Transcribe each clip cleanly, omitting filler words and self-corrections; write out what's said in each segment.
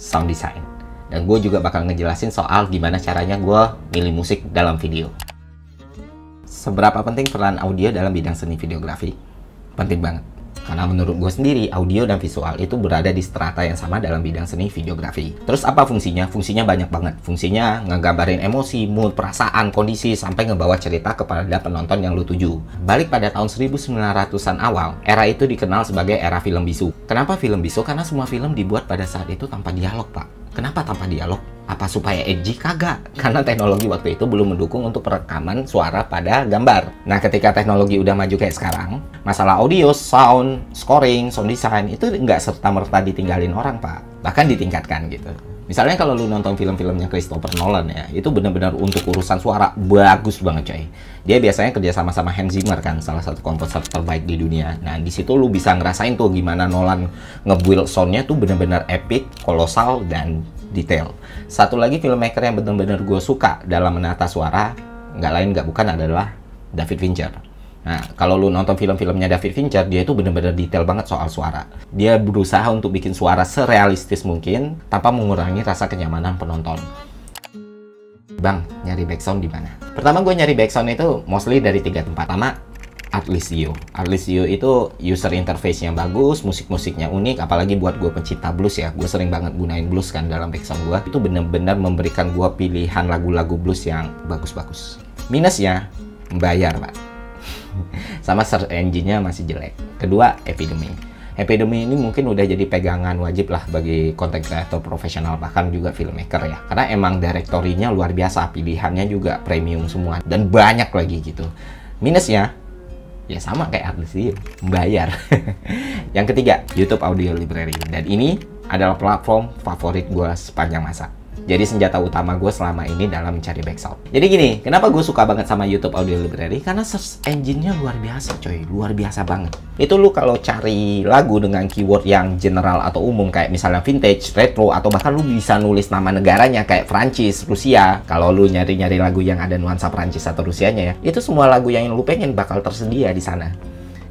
sound design. Dan gue juga bakal ngejelasin soal gimana caranya gue milih musik dalam video. Seberapa penting peran audio dalam bidang seni videografi? Penting banget. Karena menurut gue sendiri, audio dan visual itu berada di strata yang sama dalam bidang seni videografi. Terus apa fungsinya? Fungsinya banyak banget. Fungsinya ngegambarin emosi, mood, perasaan, kondisi, sampai ngebawa cerita kepada penonton yang lu tuju. Balik pada tahun 1900-an awal, era itu dikenal sebagai era film bisu. Kenapa film bisu? Karena semua film dibuat pada saat itu tanpa dialog, Pak. Kenapa tanpa dialog? Apa supaya edgy? Kagak. Karena teknologi waktu itu belum mendukung untuk perekaman suara pada gambar. Nah, ketika teknologi udah maju kayak sekarang, masalah audio, sound, scoring, sound design itu nggak serta-merta ditinggalin orang, Pak. Bahkan ditingkatkan gitu. Misalnya kalau lu nonton film-filmnya Christopher Nolan ya, itu benar-benar untuk urusan suara bagus banget, coy. Dia biasanya kerja sama Hans Zimmer kan, salah satu komposer terbaik di dunia. Nah, di situ lu bisa ngerasain tuh gimana Nolan nge-build soundnya tuh benar-benar epic, kolosal, dan detail. Satu lagi filmmaker yang benar-benar gue suka dalam menata suara, nggak lain nggak bukan adalah David Fincher. Nah, kalau lu nonton film-filmnya David Fincher, dia itu benar-benar detail banget soal suara. Dia berusaha untuk bikin suara serealistis mungkin tanpa mengurangi rasa kenyamanan penonton. Bang, nyari background di mana? Pertama gue nyari background itu mostly dari 3 tempat. Pertama, Artlist.io. Artlist.io itu user interface yang bagus, musik-musiknya unik, apalagi buat gue pencipta blues ya. Gue sering banget gunain blues kan dalam background gue. Itu benar-benar memberikan gue pilihan lagu-lagu blues yang bagus-bagus. Minusnya, bayar, Pak. Sama search engine-nya masih jelek. Kedua, Epidemi. Epidemi ini mungkin udah jadi pegangan wajib lah bagi content creator profesional, bahkan juga filmmaker ya. Karena emang direktorinya luar biasa, pilihannya juga premium semua, dan banyak lagi gitu. Minusnya, ya sama kayak Artlist.io, bayar. Yang ketiga, YouTube Audio Library. Dan ini adalah platform favorit gue sepanjang masa. Jadi senjata utama gue selama ini dalam mencari background. Jadi gini, kenapa gue suka banget sama YouTube Audio Library? Karena search engine-nya luar biasa, coy. Luar biasa banget. Itu lu kalau cari lagu dengan keyword yang general atau umum, kayak misalnya vintage, retro, atau bahkan lu bisa nulis nama negaranya kayak Prancis, Rusia. Kalau lu nyari-nyari lagu yang ada nuansa Prancis atau Rusianya ya, itu semua lagu yang lu pengen bakal tersedia di sana.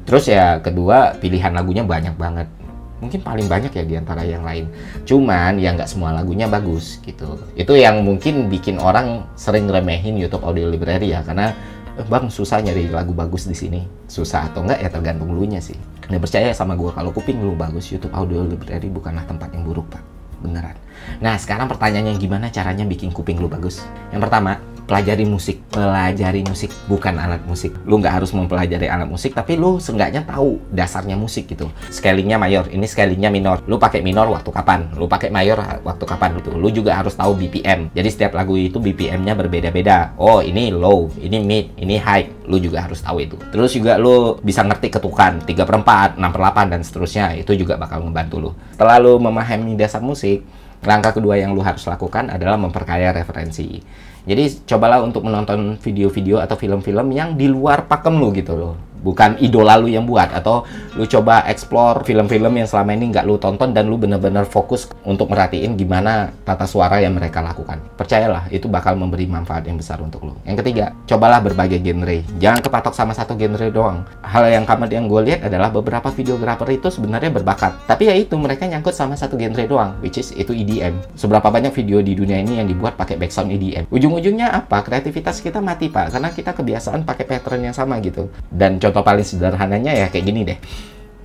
Terus ya kedua, pilihan lagunya banyak banget. Mungkin paling banyak ya diantara yang lain. Cuman ya nggak semua lagunya bagus gitu. Itu yang mungkin bikin orang sering remehin YouTube Audio Library ya, karena bang susah nyari lagu bagus di sini. Susah atau enggak ya tergantung lu nya sih. Dan percaya sama gue, kalau kuping lu bagus, YouTube Audio Library bukanlah tempat yang buruk, Pak. Beneran. Nah, sekarang pertanyaannya, gimana caranya bikin kuping lu bagus? Yang pertama, pelajari musik. Pelajari musik, bukan alat musik. Lu nggak harus mempelajari alat musik, tapi lu seenggaknya tahu dasarnya musik gitu. Scalingnya mayor, ini scalingnya minor. Lu pakai minor waktu kapan? Lu pakai mayor waktu kapan gitu. Lu juga harus tahu BPM. Jadi setiap lagu itu BPM-nya berbeda-beda. Oh, ini low, ini mid, ini high. Lu juga harus tahu itu. Terus juga lu bisa ngerti ketukan 3/4, 6/8, dan seterusnya. Itu juga bakal membantu lu. Setelah lu memahami dasar musik, langkah kedua yang lu harus lakukan adalah memperkaya referensi. Jadi cobalah untuk menonton video-video atau film-film yang di luar pakem lu gitu loh. Bukan idola lu yang buat, atau lu coba explore film-film yang selama ini nggak lu tonton dan lu bener-bener fokus untuk merhatiin gimana tata suara yang mereka lakukan. Percayalah, itu bakal memberi manfaat yang besar untuk lu. Yang ketiga, cobalah berbagai genre. Jangan kepatok sama satu genre doang. Hal yang gue lihat adalah beberapa videografer itu sebenarnya berbakat, tapi ya itu mereka nyangkut sama satu genre doang, which is itu EDM. Seberapa banyak video di dunia ini yang dibuat pakai background EDM? Ujung-ujungnya apa? Kreativitas kita mati, Pak, karena kita kebiasaan pakai pattern yang sama gitu. Dan contoh paling sederhananya ya kayak gini deh.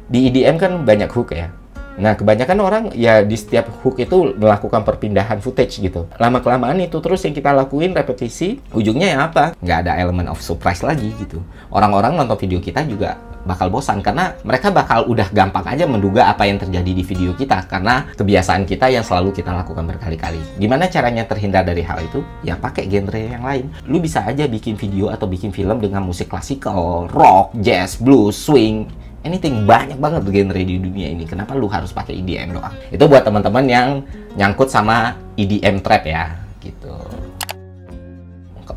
Di EDM kan banyak hook ya. Nah, kebanyakan orang ya di setiap hook itu melakukan perpindahan footage gitu. Lama-kelamaan itu terus yang kita lakuin repetisi, ujungnya ya apa? Nggak ada elemen of surprise lagi gitu. Orang-orang nonton video kita juga bakal bosan, karena mereka bakal udah gampang aja menduga apa yang terjadi di video kita, karena kebiasaan kita yang selalu kita lakukan berkali-kali. Gimana caranya terhindar dari hal itu? Ya pakai genre yang lain. Lu bisa aja bikin video atau bikin film dengan musik klasikal, rock, jazz, blues, swing, anything. Banyak banget genre di dunia ini. Kenapa lu harus pakai EDM doang? Itu buat teman-teman yang nyangkut sama EDM trap ya gitu.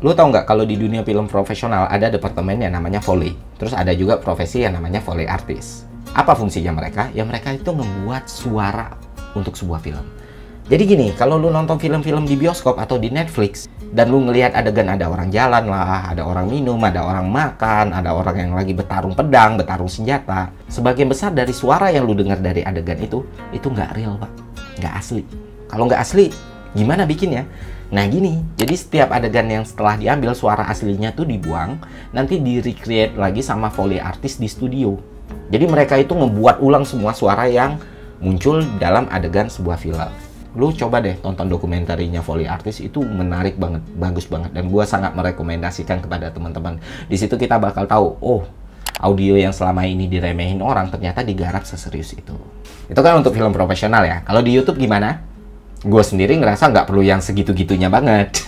Lu tau nggak kalau di dunia film profesional ada departemen yang namanya Foley. Terus ada juga profesi yang namanya Foley Artist. Apa fungsinya mereka? Ya mereka itu membuat suara untuk sebuah film. Jadi gini, kalau lu nonton film-film di bioskop atau di Netflix, dan lu ngelihat adegan ada orang jalan lah, ada orang minum, ada orang makan, ada orang yang lagi bertarung pedang, bertarung senjata, sebagian besar dari suara yang lu dengar dari adegan itu nggak real, Pak. Nggak asli. Kalau nggak asli, gimana bikinnya? Nah gini, jadi setiap adegan yang setelah diambil suara aslinya tuh dibuang, nanti di-recreate lagi sama Foley artist di studio. Jadi mereka itu membuat ulang semua suara yang muncul dalam adegan sebuah film. Lu coba deh tonton dokumentarinya Foley artist, itu menarik banget, bagus banget, dan gue sangat merekomendasikan kepada teman-teman. Di situ kita bakal tahu, oh, audio yang selama ini diremehin orang ternyata digarap seserius itu. Itu kan untuk film profesional ya. Kalau di YouTube gimana? Gue sendiri ngerasa nggak perlu yang segitu-gitunya banget.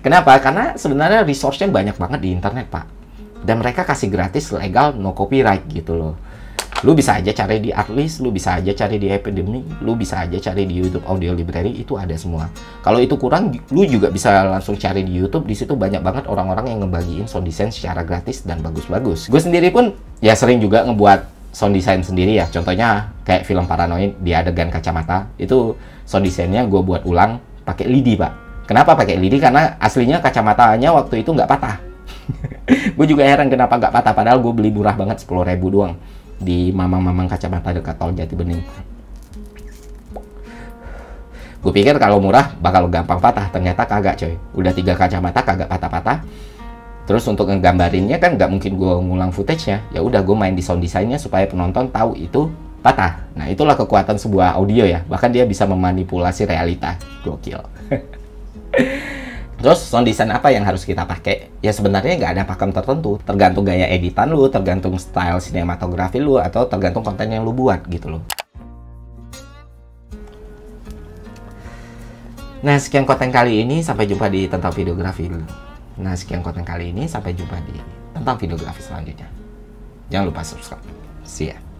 Kenapa? Karena sebenarnya resource-nya banyak banget di internet, Pak. Dan mereka kasih gratis, legal, no copyright gitu loh. Lu bisa aja cari di Artlist, lu bisa aja cari di Epidemic, lu bisa aja cari di YouTube Audio Library, itu ada semua. Kalau itu kurang, lu juga bisa langsung cari di YouTube, di situ banyak banget orang-orang yang ngebagiin sound design secara gratis dan bagus-bagus. Gue sendiri pun ya sering juga ngebuat sound design sendiri ya. Contohnya kayak film Paranoid di adegan kacamata, itu sound desainnya gue buat ulang pakai lidi, Pak. Kenapa pakai lidi? Karena aslinya kacamatanya waktu itu nggak patah. Gue juga heran kenapa nggak patah, padahal gue beli murah banget, 10.000 doang di mamang-mamang kacamata dekat tol Jatibening. Gue pikir kalau murah bakal gampang patah, ternyata kagak coy. Udah 3 kacamata kagak patah-patah. Terus untuk ngegambarinnya kan nggak mungkin gue ngulang footage-nya. Ya udah gue main di sound design-nya supaya penonton tahu itu patah. Nah itulah kekuatan sebuah audio ya. Bahkan dia bisa memanipulasi realita. Gokil. Terus sound design apa yang harus kita pakai? Ya sebenarnya nggak ada pakem tertentu. Tergantung gaya editan lu, tergantung style sinematografi lu, atau tergantung konten yang lu buat gitu loh. Nah sekian konten kali ini, sampai jumpa di tentang videografi. Nah sekian konten kali ini, sampai jumpa di tentang videografi selanjutnya. Jangan lupa subscribe. See ya.